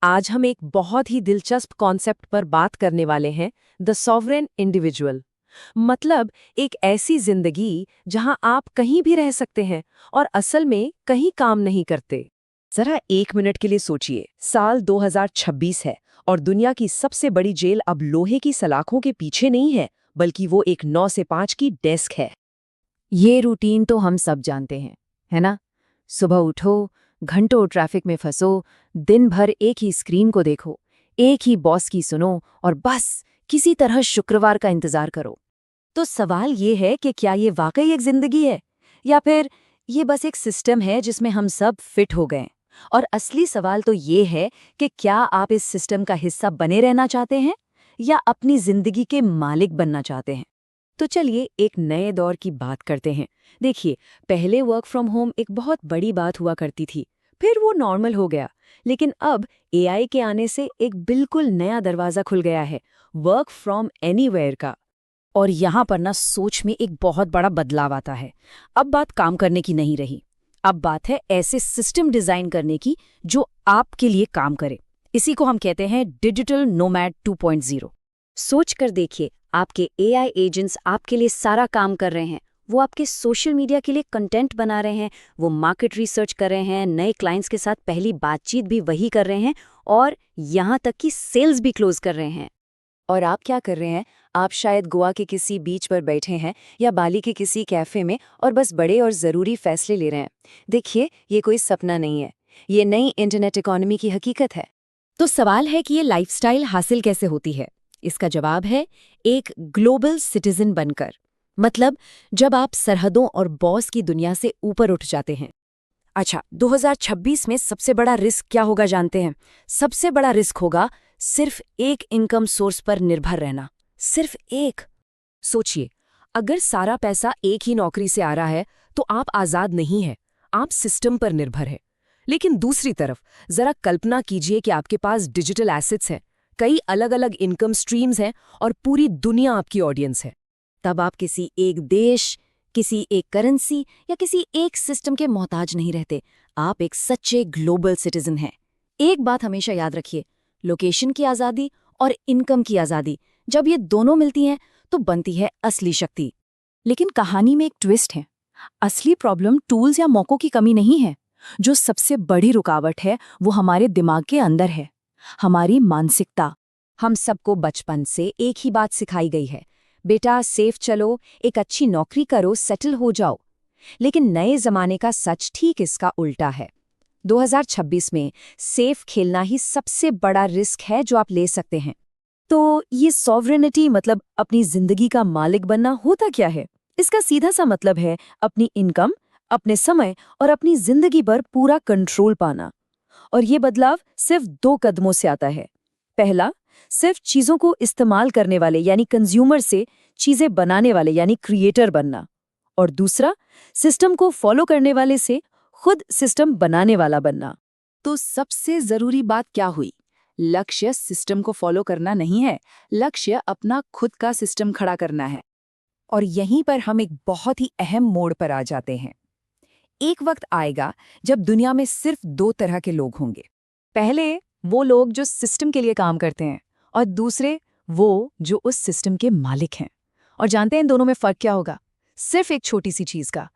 आज हम एक बहुत ही दिलचस्प कॉन्सेप्ट पर बात करने वाले हैं, द सॉवरेन इंडिविजुअल। मतलब एक ऐसी जिंदगी जहां आप कहीं भी रह सकते हैं और असल में कहीं काम नहीं करते। जरा एक मिनट के लिए सोचिए, साल 2026 है और दुनिया की सबसे बड़ी जेल अब लोहे की सलाखों के पीछे नहीं है, बल्कि वो एक 9 से 5 की डेस्क है। ये रूटीन तो हम सब जानते हैं, है ना? सुबह उठो, घंटों ट्रैफिक में फंसो, दिन भर एक ही स्क्रीन को देखो, एक ही बॉस की सुनो और बस किसी तरह शुक्रवार का इंतजार करो। तो सवाल ये है कि क्या ये वाकई एक जिंदगी है या फिर ये बस एक सिस्टम है जिसमें हम सब फिट हो गए? और असली सवाल तो ये है कि क्या आप इस सिस्टम का हिस्सा बने रहना चाहते हैं या अपनी जिंदगी के मालिक बनना चाहते हैं? तो चलिए एक नए दौर की बात करते हैं। देखिए, पहले वर्क फ्रॉम होम एक बहुत बड़ी बात हुआ करती थी, फिर वो नॉर्मल हो गया। लेकिन अब एआई के आने से एक बिल्कुल नया दरवाजा खुल गया है, वर्क फ्रॉम एनीवेयर का। और यहाँ पर ना सोच में एक बहुत बड़ा बदलाव आता है। अब बात काम करने की नहीं रही, अब बात है ऐसे सिस्टम डिजाइन करने की जो आपके लिए काम करे। इसी को हम कहते हैं डिजिटल नोमैड 2.0। सोच कर देखिए, आपके एआई एजेंट्स आपके लिए सारा काम कर रहे हैं। वो आपके सोशल मीडिया के लिए कंटेंट बना रहे हैं, वो मार्केट रिसर्च कर रहे हैं, नए क्लाइंट्स के साथ पहली बातचीत भी वही कर रहे हैं और यहाँ तक कि सेल्स भी क्लोज कर रहे हैं। और आप क्या कर रहे हैं? आप शायद गोवा के किसी बीच पर बैठे हैं या बाली के किसी कैफे में और बस बड़े और ज़रूरी फैसले ले रहे हैं। देखिए, ये कोई सपना नहीं है, ये नई इंटरनेट इकोनॉमी की हकीकत है। तो सवाल है कि ये लाइफस्टाइल हासिल कैसे होती है? इसका जवाब है एक ग्लोबल सिटीजन बनकर। मतलब जब आप सरहदों और बॉस की दुनिया से ऊपर उठ जाते हैं। अच्छा, 2026 में सबसे बड़ा रिस्क क्या होगा जानते हैं? सबसे बड़ा रिस्क होगा सिर्फ एक इनकम सोर्स पर निर्भर रहना। सिर्फ एक। सोचिए, अगर सारा पैसा एक ही नौकरी से आ रहा है तो आप आजाद नहीं है, आप सिस्टम पर निर्भर है। लेकिन दूसरी तरफ जरा कल्पना कीजिए कि आपके पास डिजिटल एसेट्स हैं, कई अलग अलग इनकम स्ट्रीम्स हैं और पूरी दुनिया आपकी ऑडियंस है। तब आप किसी एक देश, किसी एक करेंसी या किसी एक सिस्टम के मोहताज नहीं रहते। आप एक सच्चे ग्लोबल सिटीजन हैं। एक बात हमेशा याद रखिए, लोकेशन की आज़ादी और इनकम की आज़ादी, जब ये दोनों मिलती हैं तो बनती है असली शक्ति। लेकिन कहानी में एक ट्विस्ट है। असली प्रॉब्लम टूल्स या मौकों की कमी नहीं है। जो सबसे बड़ी रुकावट है वो हमारे दिमाग के अंदर है, हमारी मानसिकता। हम सबको बचपन से एक ही बात सिखाई गई है, बेटा सेफ चलो, एक अच्छी नौकरी करो, सेटल हो जाओ। लेकिन नए जमाने का सच ठीक इसका उल्टा है। 2026 में सेफ खेलना ही सबसे बड़ा रिस्क है जो आप ले सकते हैं। तो ये सॉवरेनिटी मतलब अपनी जिंदगी का मालिक बनना होता क्या है? इसका सीधा सा मतलब है अपनी इनकम, अपने समय और अपनी जिंदगी पर पूरा कंट्रोल पाना। और ये बदलाव सिर्फ 2 कदमों से आता है। पहला, सिर्फ चीजों को इस्तेमाल करने वाले यानी कंज्यूमर से चीजें बनाने वाले यानी क्रिएटर बनना। और दूसरा, सिस्टम को फॉलो करने वाले से खुद सिस्टम बनाने वाला बनना। तो सबसे जरूरी बात क्या हुई? लक्ष्य सिस्टम को फॉलो करना नहीं है, लक्ष्य अपना खुद का सिस्टम खड़ा करना है। और यहीं पर हम एक बहुत ही अहम मोड़ पर आ जाते हैं। एक वक्त आएगा जब दुनिया में सिर्फ 2 तरह के लोग होंगे। पहले वो लोग जो सिस्टम के लिए काम करते हैं और दूसरे वो जो उस सिस्टम के मालिक हैं। और जानते हैं इन दोनों में फर्क क्या होगा? सिर्फ एक छोटी सी चीज का,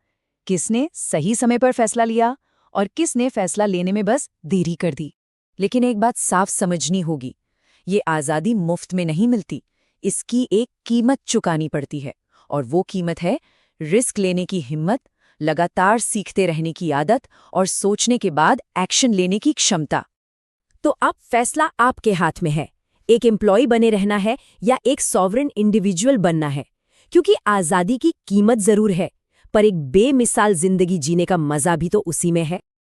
किसने सही समय पर फैसला लिया और किसने फैसला लेने में बस देरी कर दी। लेकिन एक बात साफ समझनी होगी, ये आज़ादी मुफ्त में नहीं मिलती, इसकी एक कीमत चुकानी पड़ती है। और वो कीमत है रिस्क लेने की हिम्मत, लगातार सीखते रहने की आदत और सोचने के बाद एक्शन लेने की क्षमता। तो अब फैसला आपके हाथ में है, एक एम्प्लॉय बने रहना है या एक सॉवरेन इंडिविजुअल बनना है। क्योंकि आज़ादी की कीमत जरूर है, पर एक बेमिसाल जिंदगी जीने का मजा भी तो उसी में है।